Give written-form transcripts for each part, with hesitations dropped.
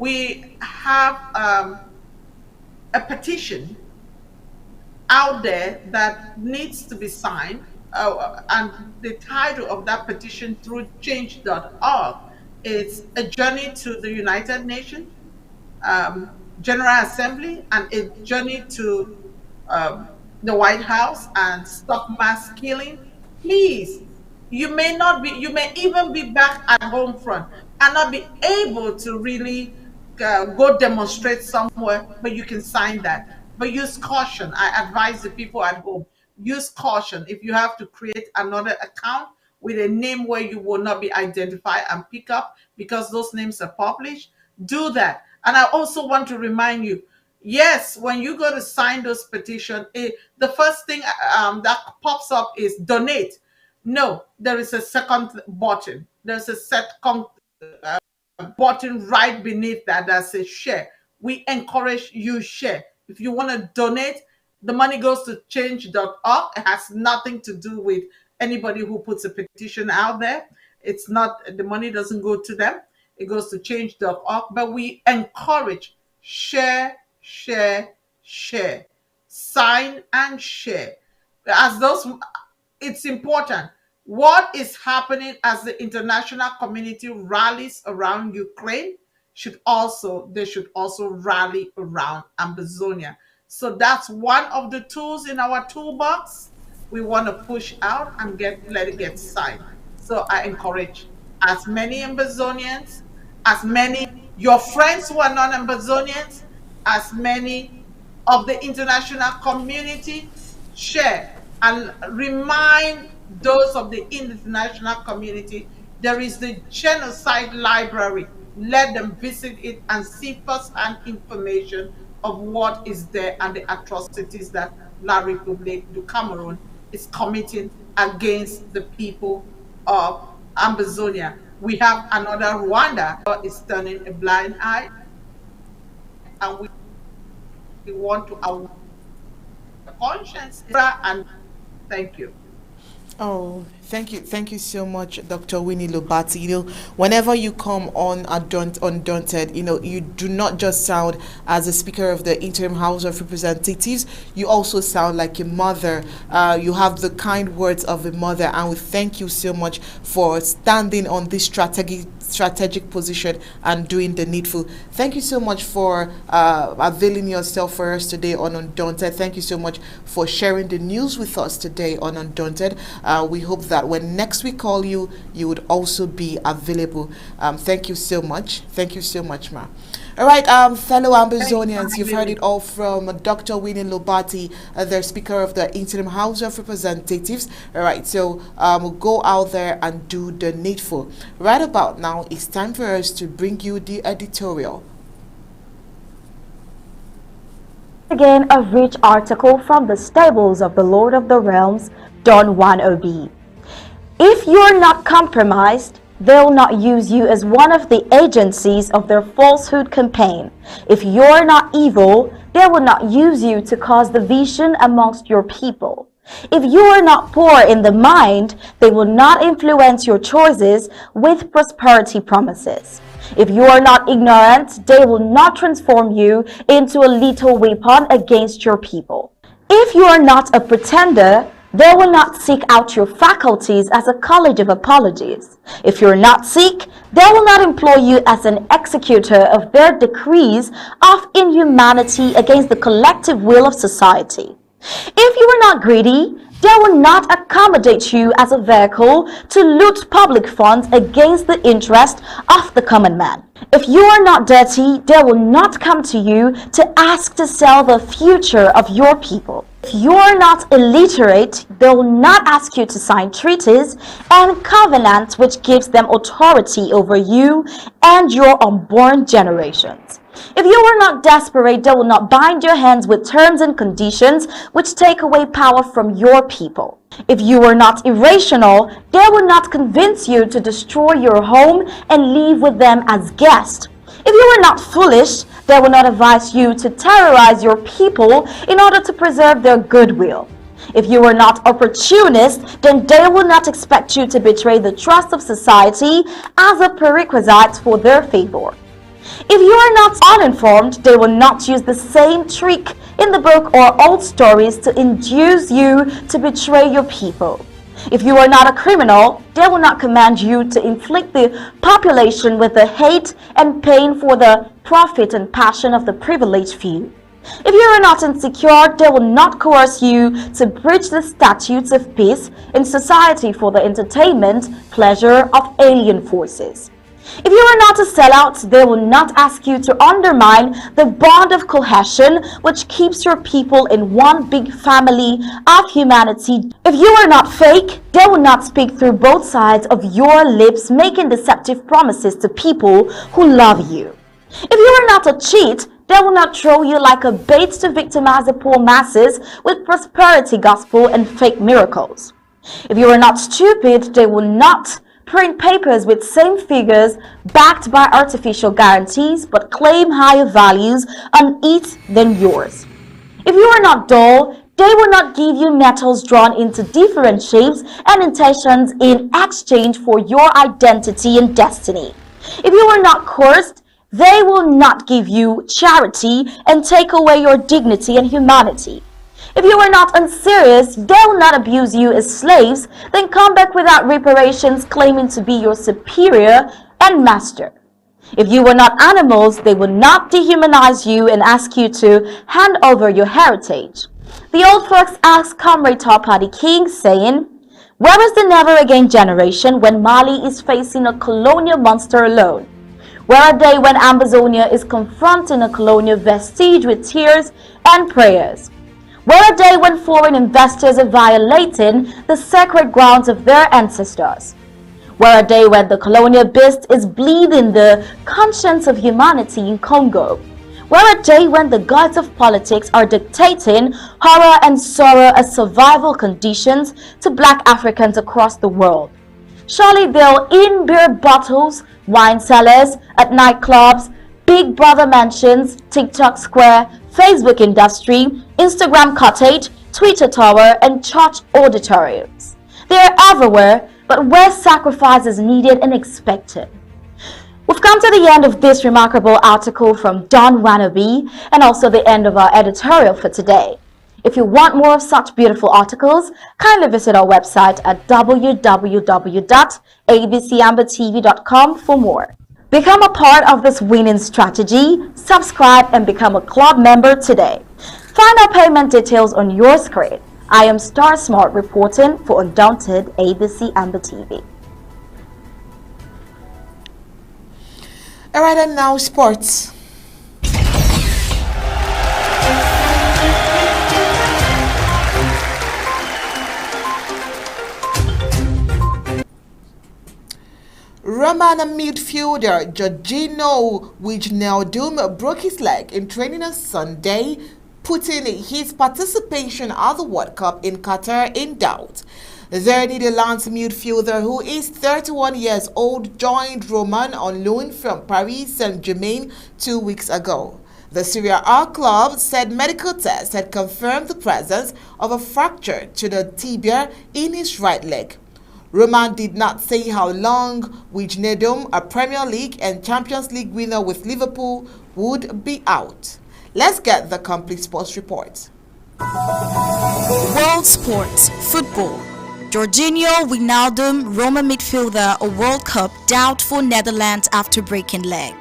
we have a petition out there that needs to be signed. And the title of that petition through change.org is A Journey to the United Nations General Assembly and a journey to the White House and stop mass killing. Please, you may even be back at home front and not be able to really go demonstrate somewhere, but you can sign that. But use caution. I advise the people at home, use caution. If you have to create another account with a name where you will not be identified and pick up because those names are published, do that. And I also want to remind you, yes, when you go to sign those petition, the first thing that pops up is donate. No, there is a second button. There's a second button right beneath that says share. We encourage you share. If you want to donate, the money goes to change.org. It has nothing to do with anybody who puts a petition out there. It's not, the money doesn't go to them. It goes to change.org. But we encourage share, share, share. Sign and share. As those, it's important. What is happening as the international community rallies around Ukraine they should also rally around Amazonia. So that's one of the tools in our toolbox we want to push out and let it get signed. So I encourage as many Amazonians, as many your friends who are non-Amazonians, as many of the international community, share and remind those of the international community there is the genocide library. Let them visit it and see firsthand information of what is there and the atrocities that La République du Cameroon is committing against the people of Amazonia. We have another Rwanda that is turning a blind eye, and we want to our conscience. And thank you. Oh, thank you so much, Dr. Winnie Lobati. Whenever you come on Undaunted, you do not just sound as a speaker of the Interim House of Representatives. You also sound like a mother. You have the kind words of a mother, and we thank you so much for standing on this strategic position and doing the needful. Thank you so much for availing yourself for us today on Undaunted. Thank you so much for sharing the news with us today on Undaunted. We hope that when next we call you, you would also be available. Thank you so much. Thank you so much, ma. All right, fellow Ambazonians, you've heard it all from Dr. Winnie Lobati, the Speaker of the Interim House of Representatives. All right, so we'll go out there and do the needful. Right about now, it's time for us to bring you the editorial. Again, a rich article from the stables of the Lord of the Realms, Don Juan Obi. If you're not compromised, they'll not use you as one of the agencies of their falsehood campaign. If you're not evil, they will not use you to cause division amongst your people. If you are not poor in the mind, they will not influence your choices with prosperity promises. If you are not ignorant, they will not transform you into a lethal weapon against your people. If you are not a pretender, they will not seek out your faculties as a college of apologies. If you're not sick, they will not employ you as an executor of their decrees of inhumanity against the collective will of society. If you are not greedy, they will not accommodate you as a vehicle to loot public funds against the interest of the common man. If you are not dirty, they will not come to you to ask to sell the future of your people. If you are not illiterate, they will not ask you to sign treaties and covenants which gives them authority over you and your unborn generations. If you are not desperate, they will not bind your hands with terms and conditions which take away power from your people. If you are not irrational, they will not convince you to destroy your home and live with them as guests. If you are not foolish, they will not advise you to terrorize your people in order to preserve their goodwill. If you are not opportunist, then they will not expect you to betray the trust of society as a prerequisite for their favor. If you are not uninformed, they will not use the same trick in the book or old stories to induce you to betray your people. If you are not a criminal, they will not command you to inflict the population with the hate and pain for the profit and passion of the privileged few. If you are not insecure, they will not coerce you to breach the statutes of peace in society for the entertainment, pleasure of alien forces. If you are not a sellout, they will not ask you to undermine the bond of cohesion which keeps your people in one big family of humanity. If you are not fake, they will not speak through both sides of your lips, making deceptive promises to people who love you. If you are not a cheat, they will not throw you like a bait to victimize the poor masses with prosperity gospel and fake miracles. If you are not stupid, they will not print papers with same figures backed by artificial guarantees but claim higher values on it than yours. If you are not dull, they will not give you metals drawn into different shapes and intentions in exchange for your identity and destiny. If you are not cursed, they will not give you charity and take away your dignity and humanity. If you are not unserious, they will not abuse you as slaves, then come back without reparations claiming to be your superior and master. If you are not animals, they will not dehumanize you and ask you to hand over your heritage. The old folks asked Comrade Topati King, saying, "Where is the never again generation when Mali is facing a colonial monster alone? Where are they when Amazonia is confronting a colonial vestige with tears and prayers? Where are they when foreign investors are violating the sacred grounds of their ancestors? Where are they when the colonial beast is bleeding the conscience of humanity in Congo? Where are they when the gods of politics are dictating horror and sorrow as survival conditions to black Africans across the world? Surely they'll in beer bottles, wine cellars, at nightclubs, Big Brother mansions, TikTok square, Facebook industry, Instagram cottage, Twitter tower, and church auditoriums. They are everywhere, but where sacrifice is needed and expected." We've come to the end of this remarkable article from Don Wannabe and also the end of our editorial for today. If you want more of such beautiful articles, kindly visit our website at www.abcambertv.com for more. Become a part of this winning strategy, subscribe and become a club member today. Find our payment details on your screen. I am Star Smart reporting for Undaunted ABC Amber TV. Alright, and now sports. Roman midfielder Jorginho Wijnaldum broke his leg in training on Sunday, putting his participation at the World Cup in Qatar in doubt. The Netherlands midfielder, who is 31 years old, joined Roman on loan from Paris Saint-Germain 2 weeks ago. The Serie A club said medical tests had confirmed the presence of a fracture to the tibia in his right leg. Roman did not say how long Wijnaldum, a Premier League and Champions League winner with Liverpool, would be out. Let's get the complete sports report. World sports, football. Jorginho Wijnaldum, Roma midfielder, a World Cup doubtful Netherlands after breaking leg.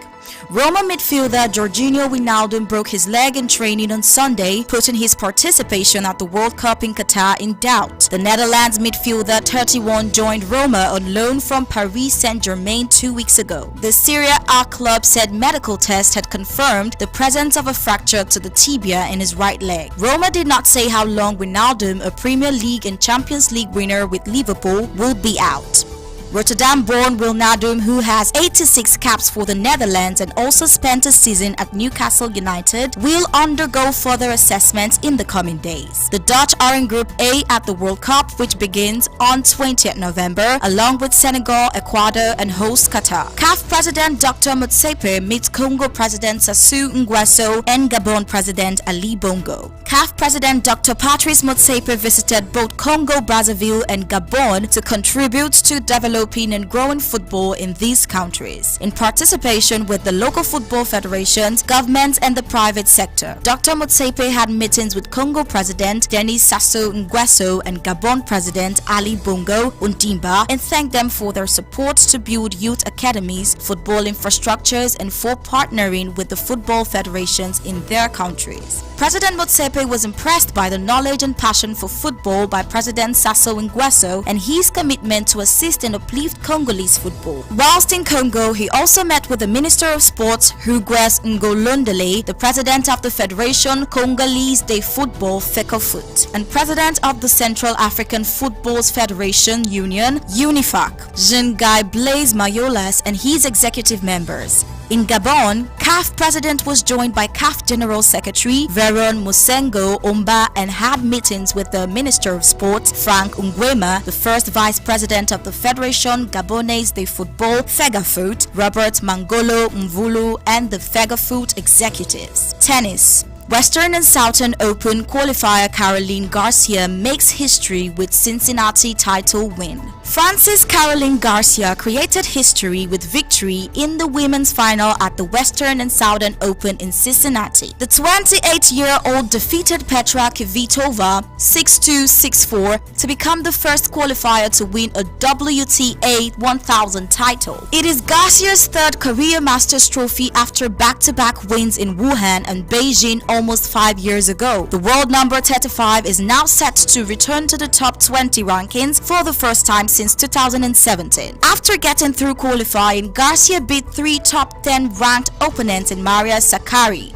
Roma midfielder Jorginho Wijnaldum broke his leg in training on Sunday, putting his participation at the World Cup in Qatar in doubt. The Netherlands midfielder 31 joined Roma on loan from Paris Saint-Germain 2 weeks ago. The Serie A club said medical tests had confirmed the presence of a fracture to the tibia in his right leg. Roma did not say how long Wijnaldum, a Premier League and Champions League winner with Liverpool, would be out. Rotterdam-born Wijnaldum, who has 86 caps for the Netherlands and also spent a season at Newcastle United, will undergo further assessments in the coming days. The Dutch are in Group A at the World Cup, which begins on 20th November, along with Senegal, Ecuador, and host Qatar. CAF President Dr. Motsepe meets Congo President Sassou Nguesso and Gabon President Ali Bongo. CAF President Dr. Patrice Motsepe visited both Congo, Brazzaville, and Gabon to contribute to develop developing and growing football in these countries, in participation with the local football federations, governments, and the private sector. Dr. Motsepe had meetings with Congo President Denis Sassou Nguesso and Gabon President Ali Bongo Ondimba and thanked them for their support to build youth academies, football infrastructures, and for partnering with the football federations in their countries. President Motsepe was impressed by the knowledge and passion for football by President Sassou Nguesso and his commitment to assist and uplift Congolese football. Whilst in Congo, he also met with the Minister of Sports, Hugres Ngolondele, the President of the Federation Congolese de Football FECOFOOT, and President of the Central African Football's Federation Union, UNIFAC, Jean-Guy Blaise Mayolas, and his executive members. In Gabon, CAF President was joined by CAF General Secretary Veron Mosengo Amba and had meetings with the Minister of Sports Frank Nguema, the first Vice President of the Federation Gabonaise de Football FEGAFOOT Robert Mangolo Mvulu, and the FEGAFOOT executives. Tennis. Western and Southern Open qualifier Caroline Garcia makes history with Cincinnati title win. France's Caroline Garcia created history with victory in the women's final at the Western and Southern Open in Cincinnati. The 28-year-old defeated Petra Kvitova 6-2, 6-4 to become the first qualifier to win a WTA 1000 title. It is Garcia's third career Masters trophy after back-to-back wins in Wuhan and Beijing almost 5 years ago. The world number 35 is now set to return to the top 20 rankings for the first time since 2017. After getting through qualifying, Garcia beat 3 top 10 ranked opponents in Maria Sakkari,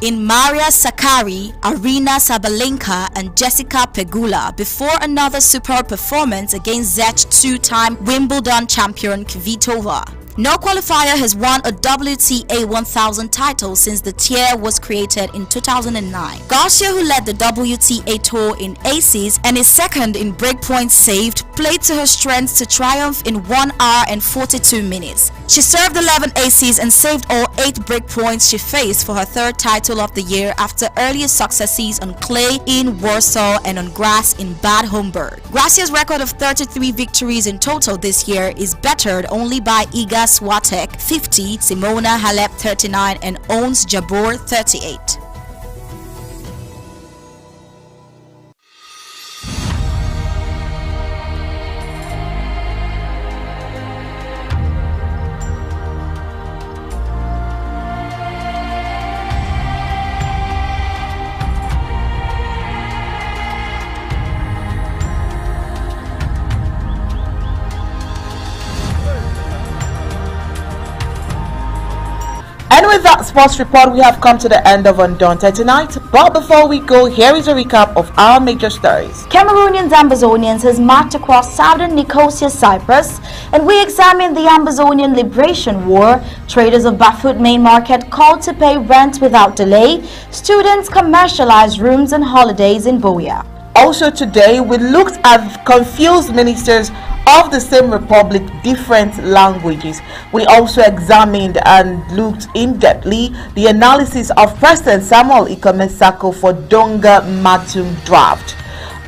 Arina Sabalenka, and Jessica Pegula before another superb performance against Czech 2-time Wimbledon champion Kvitova. No qualifier has won a WTA 1000 title since the tier was created in 2009. Garcia, who led the WTA tour in aces and is second in breakpoints saved, played to her strengths to triumph in 1 hour and 42 minutes. She served 11 aces and saved all 8 breakpoints she faced for her third title of the year after earlier successes on clay in Warsaw and on grass in Bad Homburg. Garcia's record of 33 victories in total this year is bettered only by Iga Swiatek 50, Simona Halep 39, and Ons Jabeur 38. And with that sports report, we have come to the end of Undaunted tonight. But before we go, here is a recap of our major stories. Cameroonians and Ambazonians has marched across southern Nicosia, Cyprus, and we examine the Ambazonian Liberation War. Traders of Bafut main market called to pay rent without delay. Students commercialize rooms and holidays in Buea. Also today, we looked at confused ministers of the same republic, different languages. We also examined and looked in-depthly the analysis of President Samuel Ikome Sako for Donga Matum draft.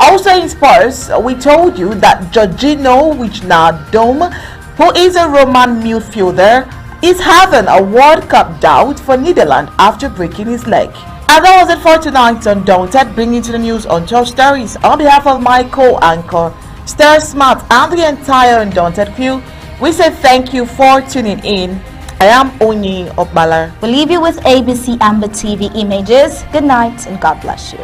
Also in sports, we told you that Jorginho Wijnaldum, who is a Roman midfielder, is having a World Cup doubt for Netherlands after breaking his leg. And that was it for tonight's Undaunted, bringing to the news on top stories. On behalf of my co-anchor, Star Smart, and the entire Undaunted crew, we say thank you for tuning in. I am Onyi Okbala. We'll leave you with ABC Amba TV images. Good night and God bless you.